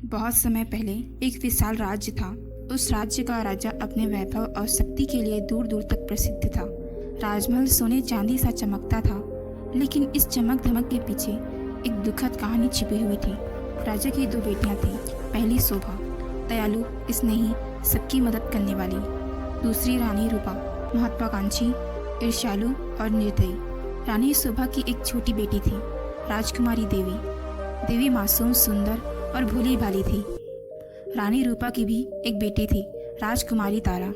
बहुत समय पहले एक विशाल राज्य था। उस राज्य का राजा अपने वैभव और शक्ति के लिए दूर दूर तक प्रसिद्ध था। राजमहल सोने चांदी सा चमकता था, लेकिन इस चमक धमक के पीछे एक दुखद कहानी छिपी हुई थी। राजा की दो बेटियां थीं। पहली शोभा, दयालु, स्नेही, सबकी मदद करने वाली। दूसरी रानी रूपा, महत्वाकांक्षी, ईर्ष्यालु और निर्दयी। रानी शोभा की एक छोटी बेटी थी, राजकुमारी देवी। देवी मासूम, सुंदर और भोली भाली थी। रानी रूपा की भी एक बेटी थी, राजकुमारी तारा।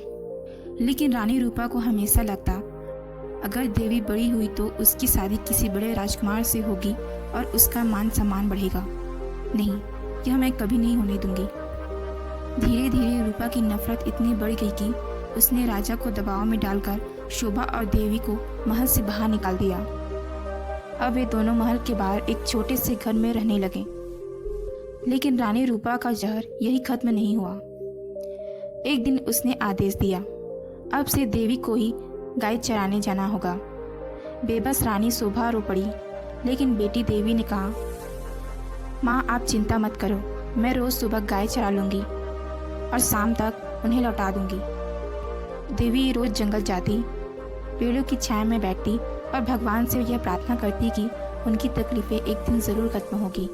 लेकिन रानी रूपा को हमेशा लगता, अगर देवी बड़ी हुई तो उसकी शादी किसी बड़े राजकुमार से होगी और उसका मान सम्मान बढ़ेगा। नहीं, यह मैं कभी नहीं होने दूंगी। धीरे धीरे रूपा की नफरत इतनी बढ़ गई कि उसने राजा को दबाव में डालकर शोभा और देवी को महल से बाहर निकाल दिया। अब वे दोनों महल के बाहर एक छोटे से घर में रहने लगे। लेकिन रानी रूपा का जहर यही खत्म नहीं हुआ। एक दिन उसने आदेश दिया, अब से देवी को ही गाय चराने जाना होगा। बेबस रानी शोभा रो पड़ी, लेकिन बेटी देवी ने कहा, माँ आप चिंता मत करो, मैं रोज सुबह गाय चरा लूंगी और शाम तक उन्हें लौटा दूंगी। देवी रोज जंगल जाती, पेड़ों की छाया में बैठती और भगवान से यह प्रार्थना करती कि उनकी तकलीफें एक दिन जरूर खत्म होगी।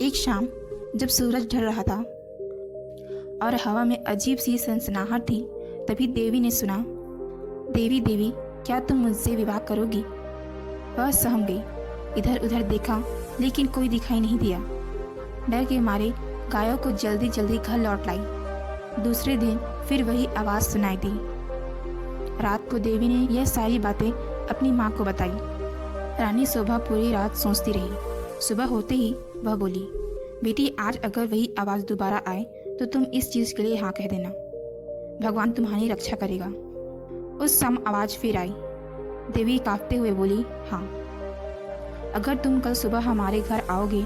एक शाम जब सूरज ढल रहा था और हवा में अजीब सी सनसनाहट थी, तभी देवी ने सुना, देवी देवी क्या तुम मुझसे विवाह करोगी? वह सहम गई। इधर उधर देखा, लेकिन कोई दिखाई नहीं दिया। डर के मारे गायों को जल्दी जल्दी घर लौट लाई। दूसरे दिन फिर वही आवाज़ सुनाई दी। रात को देवी ने यह सारी बातें अपनी माँ को बताई। रानी शोभा पूरी रात सोचती रही। सुबह होते ही वह बोली, बेटी आज अगर वही आवाज़ दोबारा आए तो तुम इस चीज़ के लिए हाँ कह देना, भगवान तुम्हारी रक्षा करेगा। उस सम आवाज़ फिर आई। देवी कांपते हुए बोली, हाँ, अगर तुम कल सुबह हमारे घर आओगे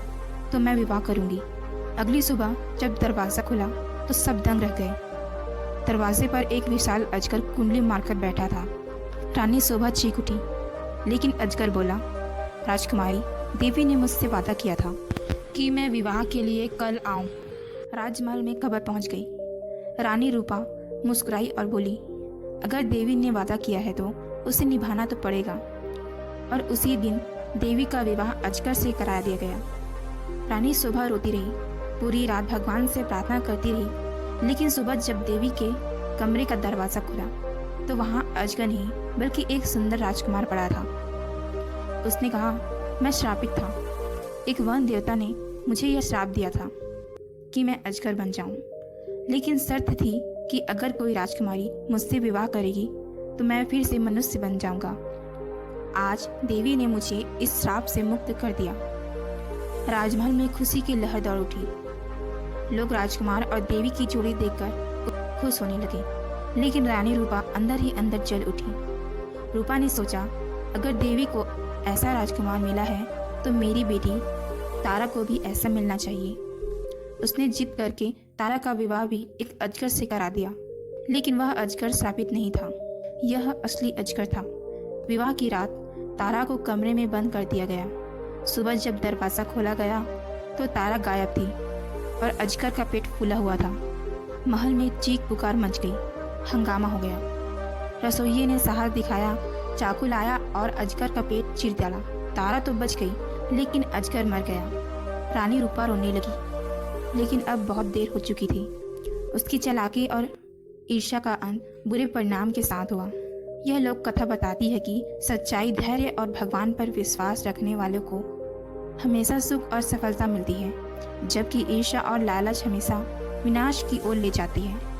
तो मैं विवाह करूँगी। अगली सुबह जब दरवाज़ा खुला तो सब दंग रह गए। दरवाजे पर एक विशाल अजगर कुंडली मारकर बैठा था। रानी शोभा चीख उठी, लेकिन अजगर बोला, राजकुमारी, देवी ने मुझसे वादा किया था कि मैं विवाह के लिए कल आऊं। राजमहल में खबर पहुंच गई। रानी रूपा मुस्कुराई और बोली, अगर देवी ने वादा किया है तो उसे निभाना तो पड़ेगा। और उसी दिन देवी का विवाह अजगर से करा दिया गया। रानी शोभा रोती रही, पूरी रात भगवान से प्रार्थना करती रही। लेकिन सुबह जब देवी के कमरे का दरवाज़ा खुला तो वहाँ अजगर नहीं बल्कि एक सुंदर राजकुमार पड़ा था। उसने कहा, मैं श्रापित था। एक वन देवता ने मुझे यह श्राप दिया था कि मैं अजगर बन जाऊं। लेकिन शर्त थी कि अगर कोई राजकुमारी मुझसे विवाह करेगी तो मैं फिर से मनुष्य बन जाऊंगा। आज देवी ने मुझे इस श्राप से मुक्त कर दिया। राजमहल में खुशी की लहर दौड़ उठी। लोग राजकुमार और देवी की जोड़ी देखकर खुश होने लगे। लेकिन रानी रूपा अंदर ही अंदर जल उठी। रूपा ने सोचा, अगर देवी को ऐसा राजकुमार मिला है तो मेरी बेटी तारा को भी ऐसा मिलना चाहिए। उसने जिद करके तारा का विवाह भी एक अजगर से करा दिया। लेकिन वह अजगर श्रापित नहीं था, यह असली अजगर था। विवाह की रात तारा को कमरे में बंद कर दिया गया। सुबह जब दरवाज़ा खोला गया तो तारा गायब थी और अजगर का पेट फूला हुआ था। महल में चीख पुकार मच गई। हंगामा हो गया। रसोइये ने साहस दिखाया, चाकू लाया और अजगर का पेट चीर डाला। तारा तो बच गई, लेकिन अजगर मर गया। रानी रूपा रोने लगी, लेकिन अब बहुत देर हो चुकी थी। उसकी चालाकी और ईर्ष्या का अंत बुरे परिणाम के साथ हुआ। यह लोक कथा बताती है कि सच्चाई, धैर्य और भगवान पर विश्वास रखने वालों को हमेशा सुख और सफलता मिलती है, जबकि ईर्ष्या और लालच हमेशा विनाश की ओर ले जाती है।